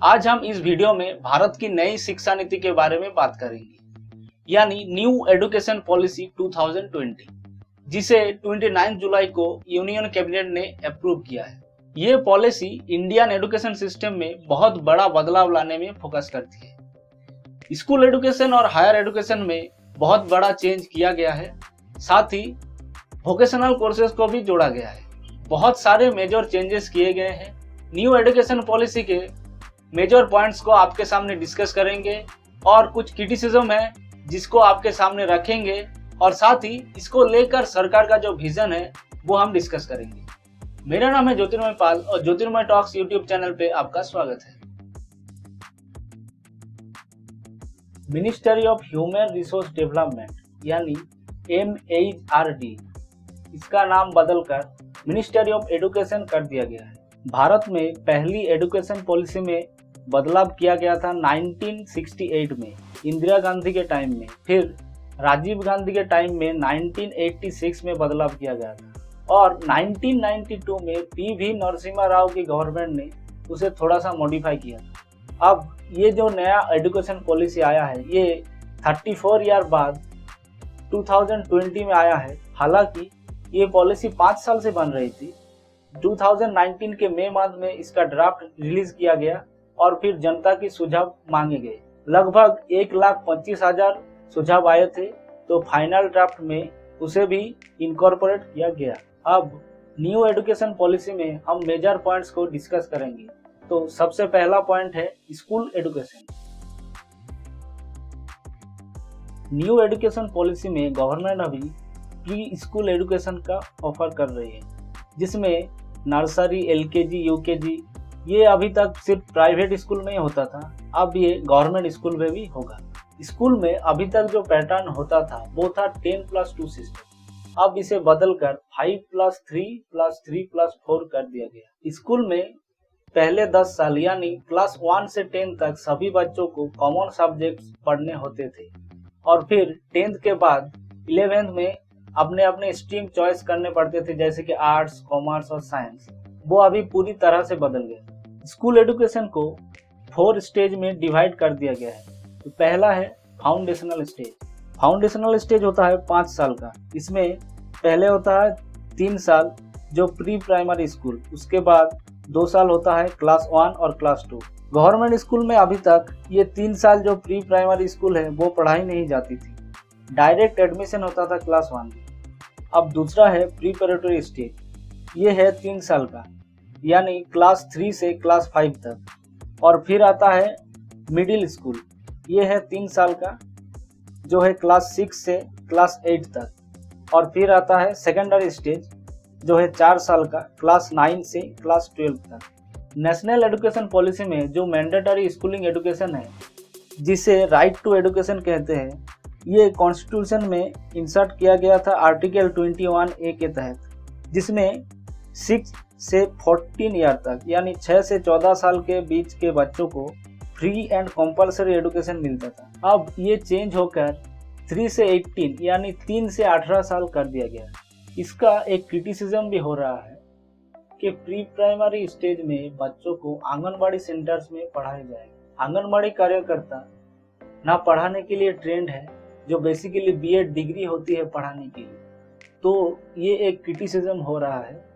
आज हम इस वीडियो में भारत की नई शिक्षा नीति के बारे में बात करेंगे, यानी न्यू एजुकेशन पॉलिसी 2020, जिसे 29 जुलाई को यूनियन कैबिनेट ने अप्रूव किया है। ये पॉलिसी इंडियन एजुकेशन सिस्टम में बहुत बड़ा बदलाव लाने में फोकस करती है। स्कूल एजुकेशन और हायर एजुकेशन में बहुत बड़ा चेंज किया गया है, साथ ही वोकेशनल कोर्सेज को भी जोड़ा गया है। बहुत सारे मेजर चेंजेस किए गए हैं। न्यू एजुकेशन पॉलिसी के मेजर पॉइंट्स को आपके सामने डिस्कस करेंगे और कुछ क्रिटिसिज्म है जिसको आपके सामने रखेंगे, और साथ ही इसको लेकर सरकार का जो विजन है वो हम डिस्कस करेंगे। मेरा नाम है ज्योतिर्मय पाल और ज्योतिर्मय टॉक्स यूट्यूब चैनल पे आपका स्वागत है। Ministry of human resource development यानी MHRD, इसका नाम बदलकर मिनिस्ट्री ऑफ एजुकेशन कर दिया गया है। भारत में पहली एजुकेशन पॉलिसी में बदलाव किया गया था 1968 में इंदिरा गांधी के टाइम में, फिर राजीव गांधी के टाइम में 1986 में बदलाव किया गया था, और 1992 में PV नरसिम्हा राव की गवर्नमेंट ने उसे थोड़ा सा मॉडिफाई किया। अब ये जो नया एजुकेशन पॉलिसी आया है ये 34 ईयर बाद 2020 में आया है। हालांकि ये पॉलिसी 5 साल से बन रही थी। 2019 के मई माह में इसका ड्राफ्ट रिलीज किया गया और फिर जनता की सुझाव मांगे गए। लगभग 1,25,000 सुझाव आए थे, तो फाइनल ड्राफ्ट में उसे भी इनकॉर्पोरेट किया गया। अब न्यू एजुकेशन पॉलिसी में हम मेजर पॉइंट्स को डिस्कस करेंगे। तो सबसे पहला पॉइंट है school education. New education policy में गवर्नमेंट अभी प्री स्कूल एजुकेशन का ऑफर कर रही है, जिसमें नर्सरी, LKG, UKG ये अभी तक सिर्फ प्राइवेट स्कूल में ही होता था, अब ये गवर्नमेंट स्कूल में भी होगा। स्कूल में अभी तक जो पैटर्न होता था वो था 10+2 सिस्टम। अब इसे बदलकर 5+3+3+4 कर दिया गया। स्कूल में पहले 10 साल यानी क्लास 1 से 10 तक सभी बच्चों को कॉमन सब्जेक्ट्स पढ़ने होते थे, और फिर 10th के बाद 11th में अपने अपने स्ट्रीम चॉइस करने पड़ते थे, जैसे कि आर्ट्स, कॉमर्स और साइंस। वो अभी पूरी तरह से बदल गया। स्कूल एजुकेशन को 4 स्टेज में डिवाइड कर दिया गया है। तो पहला है फाउंडेशनल स्टेज। फाउंडेशनल स्टेज होता है 5 साल का। इसमें पहले होता है 3 साल जो प्री प्राइमरी स्कूल, उसके बाद 2 साल होता है क्लास 1 और क्लास 2। गवर्नमेंट स्कूल में अभी तक ये 3 साल जो प्री प्राइमरी स्कूल है वो पढ़ाई नहीं जाती थी, डायरेक्ट एडमिशन होता था क्लास 1 में। अब दूसरा है प्रीपरेटरी स्टेज, ये है 3 साल का, यानी क्लास 3 से क्लास 5 तक। और फिर आता है मिडिल स्कूल, ये है 3 साल का, जो है क्लास 6 से क्लास 8 तक। और फिर आता है सेकेंडरी स्टेज, जो है 4 साल का, क्लास 9 से क्लास 12 तक। नेशनल एजुकेशन पॉलिसी में जो मैंडेटरी स्कूलिंग एजुकेशन है, जिसे राइट टू एजुकेशन कहते हैं, ये कॉन्स्टिट्यूशन में इंसर्ट किया गया था आर्टिकल 21A के तहत, जिसमें 6 से 14 ईयर तक यानी 6 से 14 साल के बीच के बच्चों को फ्री एंड कंपलसरी एजुकेशन मिलता था। अब ये चेंज होकर 3 से 18 यानी 3 से 18 साल कर दिया गया। इसका एक क्रिटिसिज्म भी हो रहा है कि प्री प्राइमरी स्टेज में बच्चों को आंगनबाड़ी सेंटर्स में पढ़ाया जाएगा। आंगनबाड़ी कार्यकर्ता ना पढ़ाने के लिए ट्रेंड है, जो बेसिकली B.Ed डिग्री होती है पढ़ाने के लिए। तो ये एक क्रिटिसिज्म हो रहा है।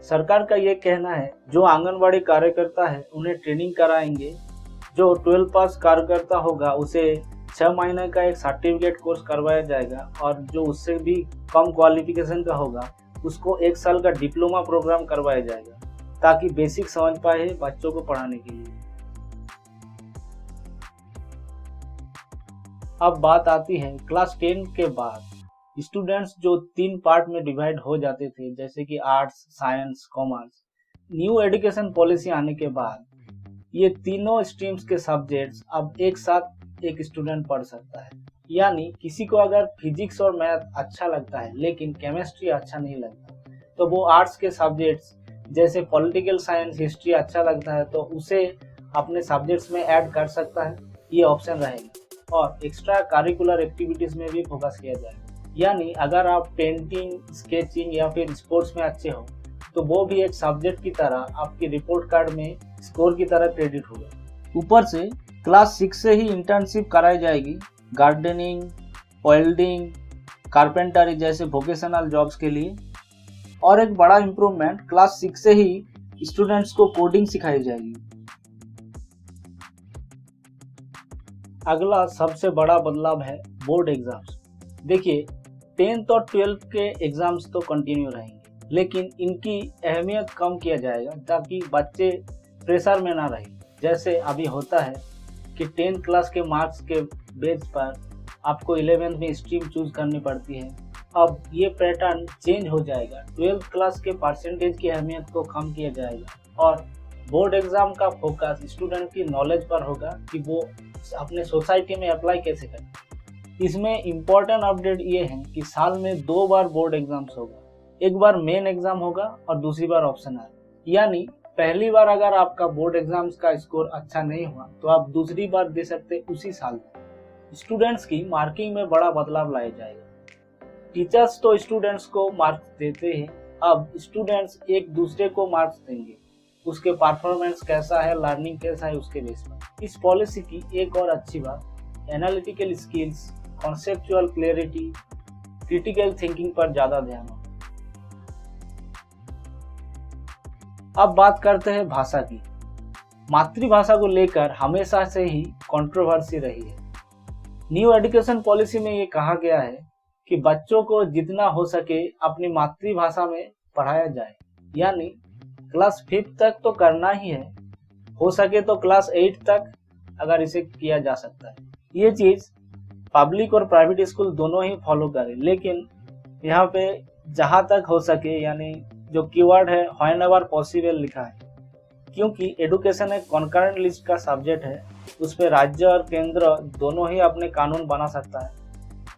सरकार का ये कहना है जो आंगनबाड़ी कार्यकर्ता है उन्हें ट्रेनिंग कराएंगे। जो 12 पास कार्यकर्ता होगा उसे 6 महीने का एक सर्टिफिकेट कोर्स करवाया जाएगा, और जो उससे भी कम क्वालिफिकेशन का होगा उसको 1 साल का डिप्लोमा प्रोग्राम करवाया जाएगा, ताकि बेसिक समझ पाए बच्चों को पढ़ाने के लिए। अब बात आती है क्लास 10 के बाद स्टूडेंट्स जो 3 पार्ट में डिवाइड हो जाते थे, जैसे कि arts, science, commerce. New education policy आने के बाद ये तीनों स्ट्रीम्स के सब्जेक्ट्स अब एक साथ एक स्टूडेंट पढ़ सकता है। यानी किसी को अगर फिजिक्स और मैथ अच्छा लगता है लेकिन केमिस्ट्री अच्छा नहीं लगता, तो वो आर्ट्स के सब्जेक्ट्स जैसे पॉलिटिकल साइंस, हिस्ट्री अच्छा लगता है तो उसे अपने सब्जेक्ट्स में ऐड कर सकता है। ये ऑप्शन रहेगा। और एक्स्ट्रा करिकुलर एक्टिविटीज में भी फोकस किया जाएगा। यानी अगर आप पेंटिंग, स्केचिंग या फिर स्पोर्ट्स में अच्छे हो, तो वो भी एक सब्जेक्ट की तरह आपकी रिपोर्ट कार्ड में स्कोर की तरह क्रेडिट होगा। ऊपर से क्लास 6 से ही इंटर्नशिप कराई जाएगी गार्डनिंग, वेल्डिंग, कारपेंटरी जैसे वोकेशनल जॉब्स के लिए। और एक बड़ा इम्प्रूवमेंट, क्लास 6 से ही स्टूडेंट्स को कोडिंग सिखाई जाएगी। अगला सबसे बड़ा बदलाव है बोर्ड एग्जाम्स। देखिए 10th और 12th के एग्जाम्स तो कंटिन्यू रहेंगे, लेकिन इनकी अहमियत कम किया जाएगा ताकि बच्चे प्रेशर में ना रहे। जैसे अभी होता है कि 10th क्लास के मार्क्स के बेस पर आपको 11th में स्ट्रीम चूज करनी पड़ती है। अब ये पैटर्न चेंज हो जाएगा। 12th क्लास के परसेंटेज की अहमियत को कम किया जाएगा और बोर्ड एग्जाम का फोकस स्टूडेंट की नॉलेज पर होगा कि वो अपने सोसाइटी में अप्लाई कैसे करें। इसमें इम्पोर्टेंट अपडेट ये है कि साल में 2 बार बोर्ड एग्जाम्स होगा। एक बार मेन एग्जाम होगा और दूसरी बार ऑप्शनल। यानी पहली बार अगर आपका बोर्ड एग्जाम्स का स्कोर अच्छा नहीं हुआ तो आप दूसरी बार दे सकते उसी साल में। स्टूडेंट्स की मार्किंग में बड़ा बदलाव लाया जाएगा। टीचर्स तो स्टूडेंट्स को मार्क्स देते हैं, अब स्टूडेंट्स एक दूसरे को मार्क्स देंगे, उसके परफॉर्मेंस कैसा है, लर्निंग कैसा है उसके बेस पर। इस पॉलिसी की एक और अच्छी बात analytical skills, conceptual clarity, critical thinking पर ज्यादा ध्यान हो। अब बात करते हैं भाषा की। मातृभाषा को लेकर हमेशा से ही कंट्रोवर्सी रही है। न्यू एजुकेशन पॉलिसी में ये कहा गया है कि बच्चों को जितना हो सके अपनी मातृभाषा में पढ़ाया जाए, यानी क्लास 5 तक तो करना ही है, हो सके तो क्लास 8 तक अगर इसे किया जा सकता है। ये चीज पब्लिक और प्राइवेट स्कूल दोनों ही फॉलो करें, लेकिन यहाँ पे जहाँ तक हो सके, यानी जो कीवर्ड है व्हेनेवर पॉसिबल लिखा है, क्योंकि एडुकेशन एक कॉन्करेंट लिस्ट का सब्जेक्ट है, उस पर राज्य और केंद्र दोनों ही अपने कानून बना सकता है।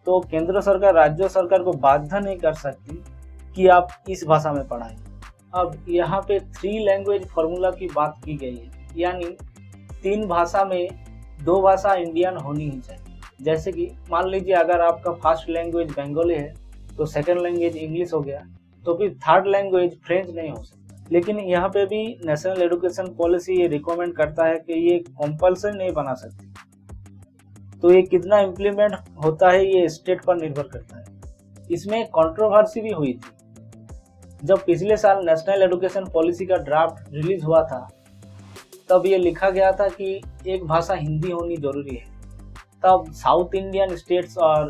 तो केंद्र सरकार राज्य सरकार को बाध्य नहीं कर सकती कि आप इस भाषा में पढ़ाएं। अब यहाँ पे 3 लैंग्वेज फॉर्मूला की बात की गई है, यानी 3 भाषा में 2 भाषा इंडियन होनी ही चाहिए। जैसे कि मान लीजिए अगर आपका फर्स्ट लैंग्वेज बंगाली है तो सेकंड लैंग्वेज इंग्लिश हो गया, तो फिर थर्ड लैंग्वेज फ्रेंच नहीं हो सकता। लेकिन यहाँ पे भी नेशनल एजुकेशन पॉलिसी ये रिकमेंड करता है कि ये कंपल्सरी नहीं बना सकती। तो ये कितना इम्प्लीमेंट होता है ये स्टेट पर निर्भर करता है। इसमें कंट्रोवर्सी भी हुई थी। जब पिछले साल नेशनल एजुकेशन पॉलिसी का ड्राफ्ट रिलीज हुआ था, तब ये लिखा गया था कि एक भाषा हिंदी होनी जरूरी है। तब साउथ इंडियन स्टेट्स और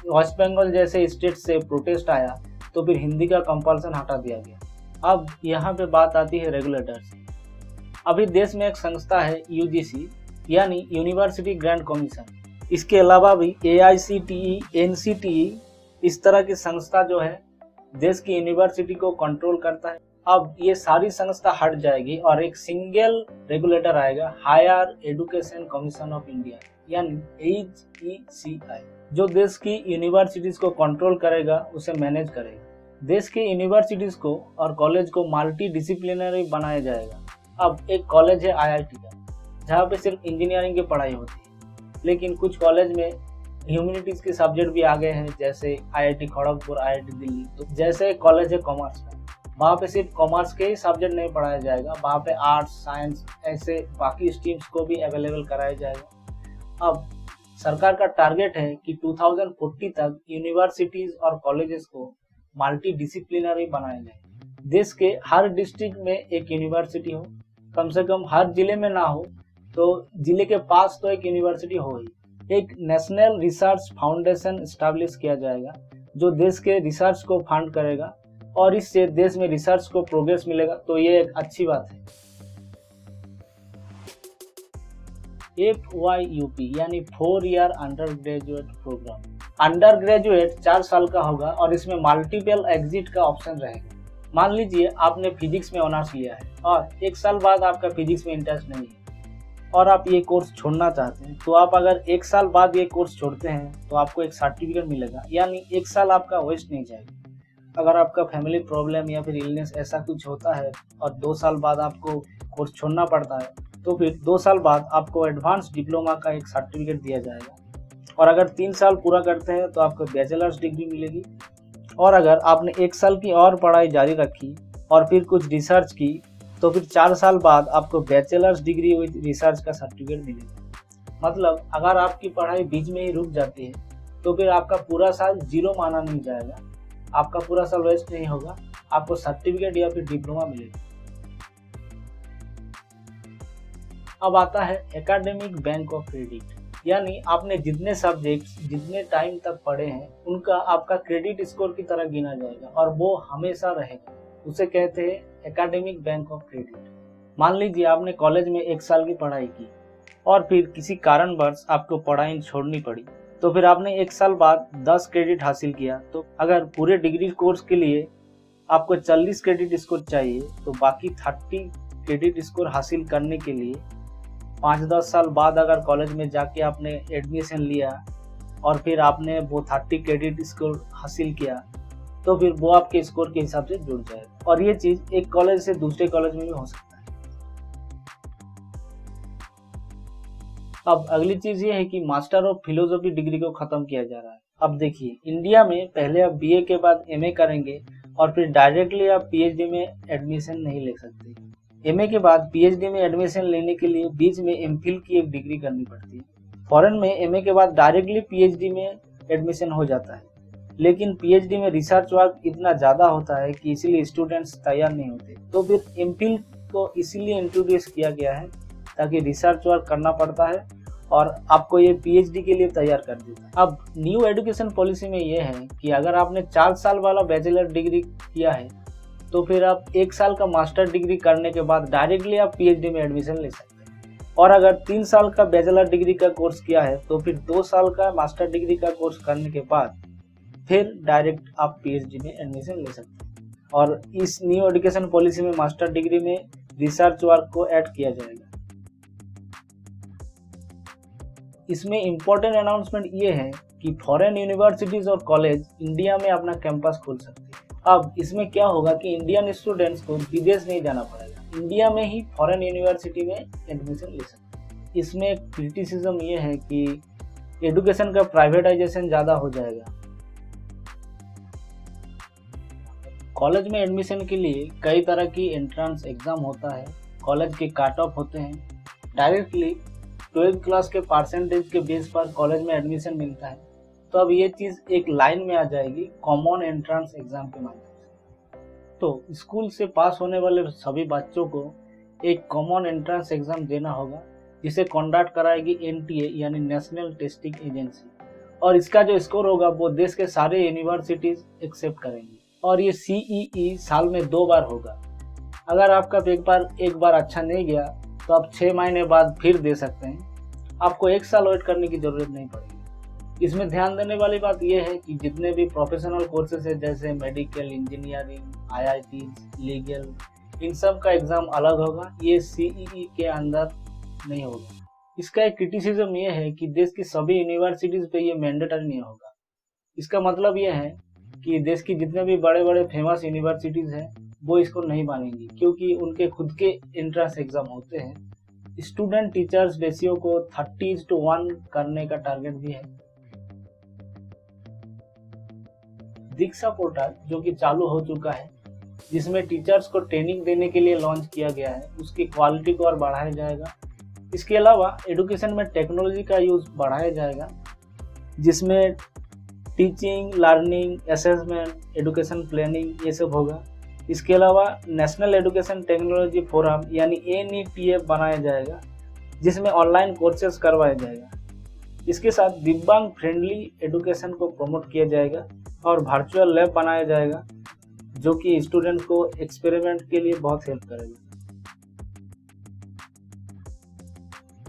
वेस्ट बंगाल जैसे स्टेट से प्रोटेस्ट आया, तो फिर हिंदी का कंपल्सन हटा दिया गया। अब यहाँ पे बात आती है रेगुलेटर्स। अभी देश में एक संस्था है यूजीसी, यानी यूनिवर्सिटी ग्रांट कमीशन। इसके अलावा भी AICTE, NCTE इस तरह की संस्था जो है देश की यूनिवर्सिटी को कंट्रोल करता है। अब ये सारी संस्था हट जाएगी और एक सिंगल रेगुलेटर आएगा, higher education commission of India, यानी HECI, जो देश की यूनिवर्सिटीज को कंट्रोल करेगा, उसे मैनेज करेगा। देश के यूनिवर्सिटीज को और कॉलेज को मल्टी डिसिप्लिनरी बनाया जाएगा। अब एक कॉलेज है IIT का, जहाँ पे सिर्फ इंजीनियरिंग की पढ़ाई होती है, लेकिन कुछ कॉलेज में ह्यूमैनिटीज के सब्जेक्ट भी आ गए हैं, जैसे IIT खड़गपुर, IIT दिल्ली। तो जैसे कॉलेज है कॉमर्स का, वहाँ पे सिर्फ कॉमर्स के ही सब्जेक्ट नहीं पढ़ाया जाएगा, वहाँ पे आर्ट्स, साइंस ऐसे बाकी स्ट्रीम्स को भी अवेलेबल कराया जाएगा। अब सरकार का टारगेट है कि 2040 तक यूनिवर्सिटीज और कॉलेजेस को मल्टी डिसिप्लिनरी बनाया जाए। देश के हर डिस्ट्रिक्ट में एक यूनिवर्सिटी हो, कम से कम हर जिले में ना हो तो जिले के पास तो एक यूनिवर्सिटी हो ही। एक नेशनल रिसर्च फाउंडेशन एस्टैब्लिश किया जाएगा जो देश के रिसर्च को फंड करेगा और इससे देश में रिसर्च को प्रोग्रेस मिलेगा, तो ये एक अच्छी बात है। FYUP यानी 4 year undergraduate program. Undergraduate 4 साल का होगा और इसमें मल्टीपल एग्जिट का ऑप्शन रहेगा। मान लीजिए आपने फिजिक्स में ऑनर्स लिया है और 1 साल बाद आपका फिजिक्स में इंटरेस्ट नहीं है और आप ये कोर्स छोड़ना चाहते हैं, तो आप अगर 1 साल बाद ये कोर्स छोड़ते हैं तो आपको एक सर्टिफिकेट मिलेगा, यानी 1 साल आपका वेस्ट नहीं जाएगा। अगर आपका फैमिली प्रॉब्लम या फिर इलनेस ऐसा कुछ होता है और 2 साल बाद आपको कोर्स छोड़ना पड़ता है, तो फिर 2 साल बाद आपको एडवांस डिप्लोमा का एक सर्टिफिकेट दिया जाएगा। और अगर 3 साल पूरा करते हैं तो आपको बैचलर्स डिग्री मिलेगी। और अगर आपने 1 साल की और पढ़ाई जारी रखी और फिर कुछ रिसर्च की तो फिर 4 साल बाद आपको बैचलर्स डिग्री विद रिसर्च का सर्टिफिकेट मिलेगा। मतलब अगर आपकी पढ़ाई बीच में ही रुक जाती है तो फिर आपका पूरा साल जीरो माना नहीं जाएगा, आपका पूरा साल वेस्ट नहीं होगा, आपको सर्टिफिकेट या फिर डिप्लोमा मिलेगा। अब आता है एकेडमिक बैंक ऑफ क्रेडिट, यानी आपने जितने सब्जेक्ट्स जितने टाइम तक पढ़े हैं उनका आपका क्रेडिट स्कोर की तरह गिना जाएगा और वो हमेशा रहेगा। उसे कहते हैं एकेडमिक बैंक ऑफ क्रेडिट। मान लीजिए आपने कॉलेज में 1 साल की पढ़ाई की और फिर किसी कारणवश आपको पढ़ाई छोड़नी पड़ी, तो फिर आपने 1 साल बाद 10 क्रेडिट हासिल किया। तो अगर पूरे डिग्री कोर्स के लिए आपको 40 क्रेडिट स्कोर चाहिए, तो बाकी 30 क्रेडिट स्कोर हासिल करने के लिए 5-10 साल बाद अगर कॉलेज में जाके आपने एडमिशन लिया और फिर आपने वो 30 क्रेडिट स्कोर हासिल किया, तो फिर वो आपके स्कोर के हिसाब से जुड़ जाएगा। और ये चीज़ एक कॉलेज से दूसरे कॉलेज में भी हो सकता है। अब अगली चीज़ ये है कि मास्टर ऑफ फिलोसॉफी डिग्री को ख़त्म किया जा रहा है। अब देखिए, इंडिया में पहले आप बीए के बाद एमए करेंगे और फिर डायरेक्टली आप पीएचडी में एडमिशन नहीं ले सकते। एमए के बाद पीएचडी में एडमिशन लेने के लिए बीच में एमफिल की एक डिग्री करनी पड़ती है। फॉरेन में एमए के बाद डायरेक्टली पीएचडी में एडमिशन हो जाता है, लेकिन पीएचडी में रिसर्च वर्क इतना ज़्यादा होता है कि इसीलिए स्टूडेंट्स तैयार नहीं होते। तो फिर एमफिल को इसीलिए इंट्रोड्यूस किया गया है ताकि रिसर्च वर्क करना पड़ता है और आपको ये पीएचडी के लिए तैयार कर देता है। अब न्यू एजुकेशन पॉलिसी में ये है कि अगर आपने 4 साल वाला बैचलर डिग्री किया है तो फिर आप 1 साल का मास्टर डिग्री करने के बाद डायरेक्टली आप पीएचडी में एडमिशन ले सकते हैं। और अगर 3 साल का बैचलर डिग्री का कोर्स किया है तो फिर 2 साल का मास्टर डिग्री का कोर्स करने के बाद फिर डायरेक्ट आप पीएचडी में एडमिशन ले सकते हैं। और इस न्यू एजुकेशन पॉलिसी में मास्टर डिग्री में रिसर्च वर्क को ऐड किया जाएगा। इसमें इम्पोर्टेंट अनाउंसमेंट ये है कि फॉरेन यूनिवर्सिटीज और कॉलेज इंडिया में अपना कैंपस खोल सकते हैं। अब इसमें क्या होगा कि इंडियन स्टूडेंट्स को विदेश नहीं जाना पड़ेगा, इंडिया में ही फॉरेन यूनिवर्सिटी में एडमिशन ले सकते हैं। इसमें क्रिटिसिज्म ये है कि एजुकेशन का प्राइवेटाइजेशन ज़्यादा हो जाएगा। कॉलेज में एडमिशन के लिए कई तरह की एंट्रेंस एग्ज़ाम होता है, कॉलेज के कट ऑफ होते हैं, डायरेक्टली 12th क्लास के परसेंटेज के बेस पर कॉलेज में एडमिशन मिलता है। तो अब ये चीज़ एक लाइन में आ जाएगी कॉमन एंट्रेंस एग्ज़ाम के माध्यम से। तो स्कूल से पास होने वाले सभी बच्चों को एक कॉमन एंट्रेंस एग्ज़ाम देना होगा, जिसे कंडक्ट कराएगी एनटीए यानी नेशनल टेस्टिंग एजेंसी। और इसका जो स्कोर होगा वो देश के सारे यूनिवर्सिटीज़ एक्सेप्ट करेंगी। और ये सीईई साल में 2 बार होगा। अगर आपका पेपर एक बार अच्छा नहीं गया तो आप 6 महीने बाद फिर दे सकते हैं, आपको 1 साल वेट करने की ज़रूरत नहीं पड़ेगी। इसमें ध्यान देने वाली बात यह है कि जितने भी प्रोफेशनल कोर्सेज है जैसे मेडिकल, इंजीनियरिंग, आईआईटी, लीगल, इन सब का एग्ज़ाम अलग होगा, ये सीईई के अंदर नहीं होगा। इसका एक क्रिटिसिज्म ये है कि देश की सभी यूनिवर्सिटीज़ पे ये मैंडेटरी नहीं होगा। इसका मतलब ये है कि देश की जितने भी बड़े बड़े फेमस यूनिवर्सिटीज़ हैं वो इसको नहीं मानेंगी, क्योंकि उनके खुद के एंट्रेंस एग्ज़ाम होते हैं। स्टूडेंट टीचर्स रेशियो को 30:1 करने का टारगेट भी है। दीक्षा पोर्टल जो कि चालू हो चुका है, जिसमें टीचर्स को ट्रेनिंग देने के लिए लॉन्च किया गया है, उसकी क्वालिटी को और बढ़ाया जाएगा। इसके अलावा एजुकेशन में टेक्नोलॉजी का यूज़ बढ़ाया जाएगा, जिसमें teaching, learning, assessment, education planning ये सब होगा। इसके अलावा नेशनल एजुकेशन टेक्नोलॉजी फोरम यानी NETF बनाया जाएगा, जिसमें ऑनलाइन कोर्सेज करवाया जाएगा। इसके साथ दिव्यांग फ्रेंडली एजुकेशन को प्रमोट किया जाएगा और वर्चुअल लैब बनाया जाएगा, जो कि स्टूडेंट को एक्सपेरिमेंट के लिए बहुत हेल्प करेगा।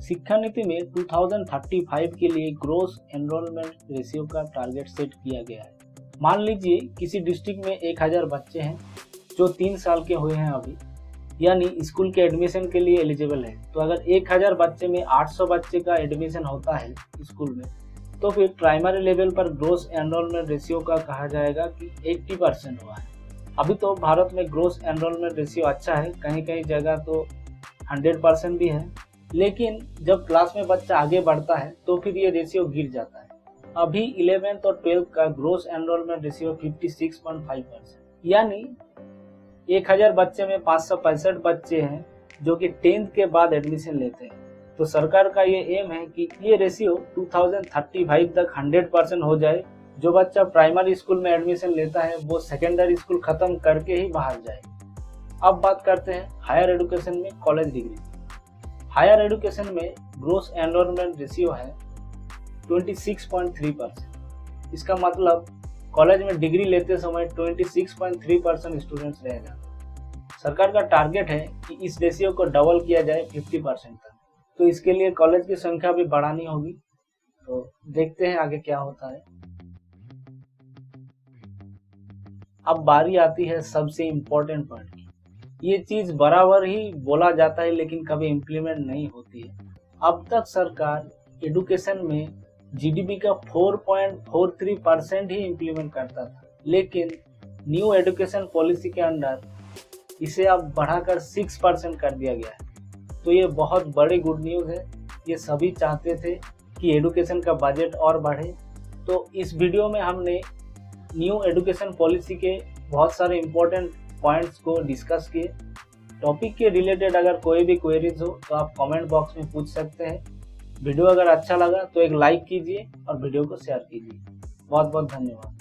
शिक्षा नीति में 2035 के लिए ग्रोस एनरोलमेंट रेशियो का टारगेट सेट किया गया है। मान लीजिए किसी डिस्ट्रिक्ट में 1000 बच्चे हैं जो 3 साल के हुए हैं अभी, यानी स्कूल के एडमिशन के लिए एलिजिबल है। तो अगर 1000 बच्चे में 800 बच्चे का एडमिशन होता है स्कूल में, तो फिर प्राइमरी लेवल पर ग्रोस एनरोलमेंट रेशियो का कहा जाएगा कि 80% हुआ है। अभी तो भारत में ग्रोस एनरोलमेंट रेशियो अच्छा है, कहीं कहीं जगह तो 100% भी है, लेकिन जब क्लास में बच्चा आगे बढ़ता है तो फिर ये रेशियो गिर जाता है। अभी 11th और 12th का ग्रोस एनरोलमेंट रेशियो 56.5%, यानी 1000 बच्चे में 565 बच्चे हैं जो कि 10th के बाद एडमिशन लेते हैं। तो सरकार का ये एम है कि ये रेशियो 2035 तक 100% हो जाए। जो बच्चा प्राइमरी स्कूल में एडमिशन लेता है वो सेकेंडरी स्कूल खत्म करके ही बाहर जाए। अब बात करते हैं हायर एजुकेशन में कॉलेज डिग्री। हायर एजुकेशन में ग्रोस एनरोलमेंट रेशियो है 26.3%। इसका मतलब कॉलेज में डिग्री लेते समय 26.3% स्टूडेंट्स रहेगा। सरकार का टारगेट है कि इस रेशियो को डबल किया जाए 50% तक। तो इसके लिए कॉलेज की संख्या भी बढ़ानी होगी। तो देखते हैं आगे क्या होता है। अब बारी आती है सबसे इम्पोर्टेंट पॉइंट की। ये चीज बराबर ही बोला जाता है लेकिन कभी इम्प्लीमेंट नहीं होती है। अब तक सरकार एडुकेशन में जीडीपी का 4.43% ही इम्प्लीमेंट करता था, लेकिन न्यू एजुकेशन पॉलिसी के अंडर इसे अब बढ़ाकर 6% कर दिया गया है। तो ये बहुत बड़ी गुड न्यूज़ है। ये सभी चाहते थे कि एडुकेशन का बजट और बढ़े। तो इस वीडियो में हमने न्यू एजुकेशन पॉलिसी के बहुत सारे इम्पोर्टेंट पॉइंट्स को डिस्कस किए। टॉपिक के रिलेटेड अगर कोई भी क्वेरीज हो तो आप कमेंट बॉक्स में पूछ सकते हैं। वीडियो अगर अच्छा लगा तो एक लाइक कीजिए और वीडियो को शेयर कीजिए। बहुत बहुत धन्यवाद।